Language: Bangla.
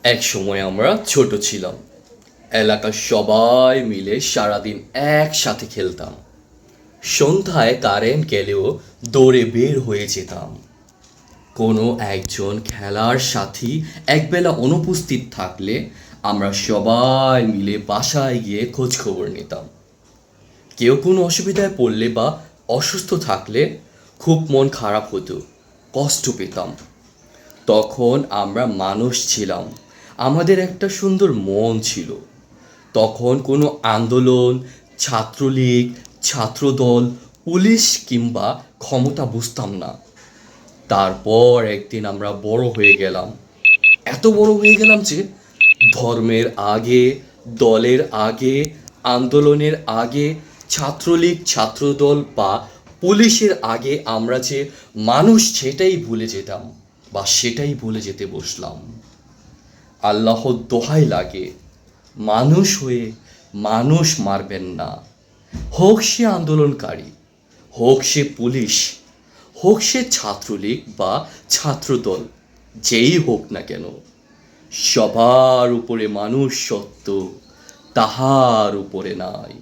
এক সময় আমরা ছোট ছিলাম। এলাকার সবাই মিলে সারাদিন একসাথে খেলতাম। সন্ধ্যায় কারেন্ট গেলেও দৌড়ে বের হয়ে যেতাম। কোনো একজন খেলার সাথী একবেলা অনুপস্থিত থাকলে আমরা সবাই মিলে বাসায় গিয়ে খোঁজ খবর নিতাম। কেউ কোনো অসুবিধায় পড়লে বা অসুস্থ থাকলে খুব মন খারাপ হতো, কষ্ট পেতাম। তখন আমরা মানুষ ছিলাম, আমাদের একটা সুন্দর মন ছিল। তখন কোনো আন্দোলন, ছাত্রলীগ, ছাত্রদল, পুলিশ কিংবা ক্ষমতা বুঝতাম না। তারপর একদিন আমরা বড় হয়ে গেলাম, এত বড় হয়ে গেলাম যে ধর্মের আগে, দলের আগে, আন্দোলনের আগে, ছাত্রলীগ, ছাত্রদল বা পুলিশের আগে আমরা যে মানুষ সেটাই ভুলে যেতাম বা সেটাই ভুলে যেতে বসলাম। আল্লাহর দোহাই লাগে, মানুষ হয়ে মানুষ মারবেন না। হোক সে আন্দোলনকারী, হোক সে পুলিশ, হোক সে ছাত্রলীগ বা ছাত্রদল, যেই হোক না কেন, সবার উপরে মানুষ সত্য, তাহার উপরে নাই।